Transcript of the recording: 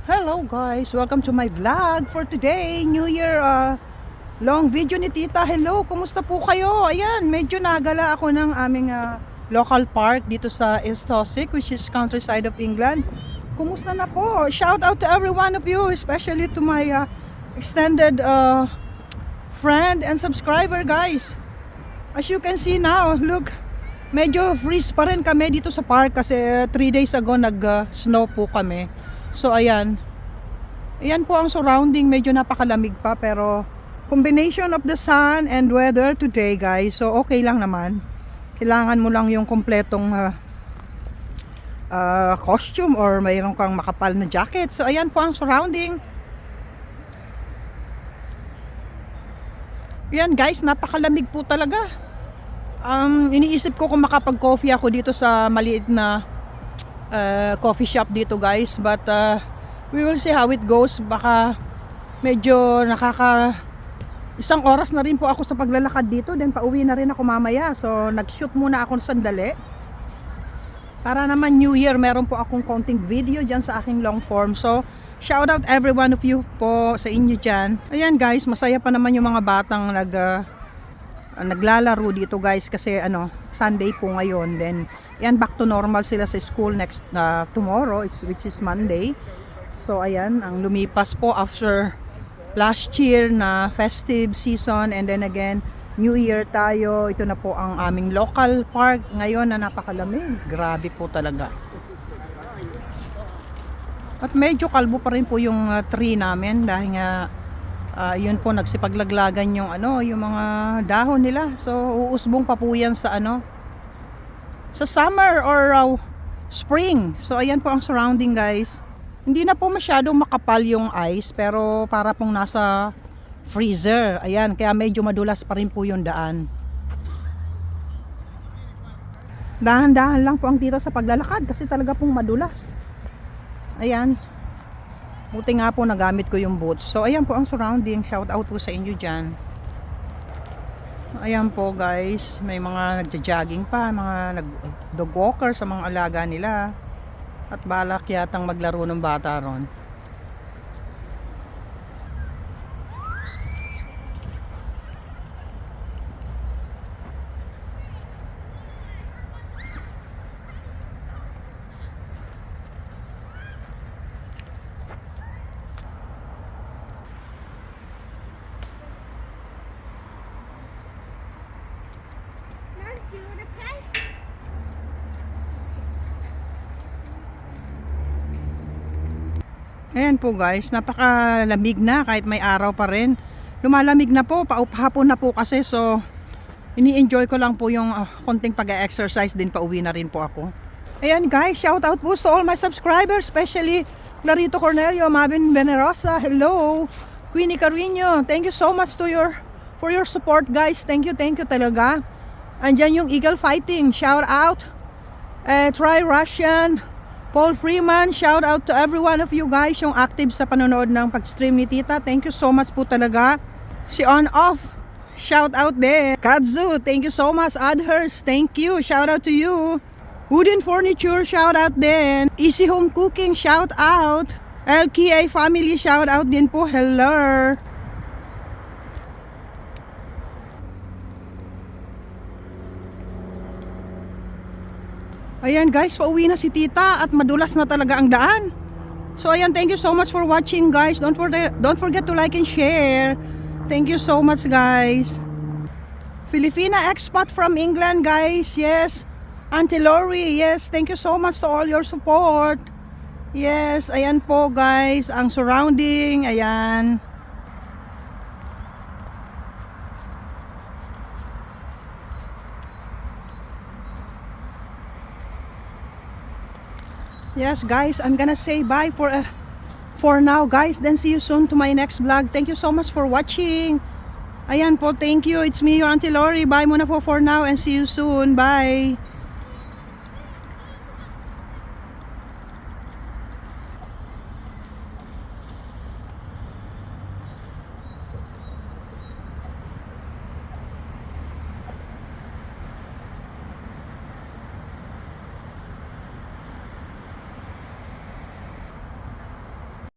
Hello guys, welcome to my vlog for today, New Year long video ni Tita. Hello, kumusta po kayo? Ayan, medyo nagala ako ng aming local park dito sa East Sussex, which is countryside of England. Kumusta na po? Shout out to every one of you, especially to my extended friend and subscriber guys. As you can see now, look, medyo freeze pa rin kami dito sa park kasi 3 days ago nag-snow po kami. So ayan. Ayan po ang surrounding, medyo napakalamig pa pero combination of the sun and weather today guys. So okay lang naman. Kailangan mo lang yung kompletong costume or mayroon kang makapal na jacket. So ayan po ang surrounding. Ayan guys, napakalamig po talaga. Iniisip ko kung makapag-coffee ako dito sa maliit na coffee shop dito guys, but we will see how it goes. Baka medyo isang oras na rin po ako sa paglalakad dito, then pauwi na rin ako mamaya. So nag-shoot muna ako sandali para naman New Year meron po akong konting video dyan sa aking long form. So shout out every one of you po sa inyo dyan. Ayan guys, masaya pa naman yung mga batang naglalaro dito guys kasi Sunday po ngayon. Then yan, back to normal sila sa school next tomorrow, which is Monday. So ayan, ang lumipas po after last year na festive season, and then again New Year tayo. Ito na po ang aming local park ngayon na napakalamig. Grabe po talaga. At medyo kalbo pa rin po yung tree namin dahil nga yun po nagsipaglaglagan yung yung mga dahon nila. So uusbong pa po yan sa sa summer or spring. So ayan po ang surrounding guys. Hindi na po masyadong makapal yung ice pero para pong nasa freezer. Ayan, kaya medyo madulas pa rin po yung daan. Dahan-dahan lang po ang dito sa paglalakad kasi talaga pong madulas. Ayan. Buti nga po nagamit ko yung boots. So ayan po ang surrounding. Shout out po sa inyo dyan. Ayan po guys, may mga nagja-jogging pa, mga dog walker sa mga alaga nila. At balak yatang maglaro ng bata ron. Ayan po guys, napakalamig na kahit may araw pa rin. Lumalamig na po, pauhapon na po kasi, so ini-enjoy ko lang po yung konting pag-exercise din, pauwi na rin po ako. Ayan guys, shout out po to all my subscribers, especially Clarito Cornelio, Mavin Venerosa, hello, Queenie Carino, thank you so much for your support guys. Thank you talaga. Andyan yung Eagle Fighting, shout out. Try Russian, Paul Freeman, shout out to every one of you guys yung active sa panonood ng pag-stream ni Tita. Thank you so much po talaga. Si On Off, shout out there. Kadzu, thank you so much. Adhurst, thank you, shout out to you. Wooden Furniture, shout out din. Easy Home Cooking, shout out. LKA Family, shout out din po. Hello. Ayan guys, pauwi na si Tita at madulas na talaga ang daan. So ayan, thank you so much for watching guys. Don't forget to like and share. Thank you so much guys. Filipina expat from England guys. Yes. Auntie Lori, yes. Thank you so much to all your support. Yes, ayan po guys, ang surrounding, ayan. Yes guys, I'm gonna say bye for now guys. Then see you soon to my next vlog. Thank you so much for watching. Ayan po, thank you. It's me, your Auntie Lori. Bye muna for now and see you soon. Bye.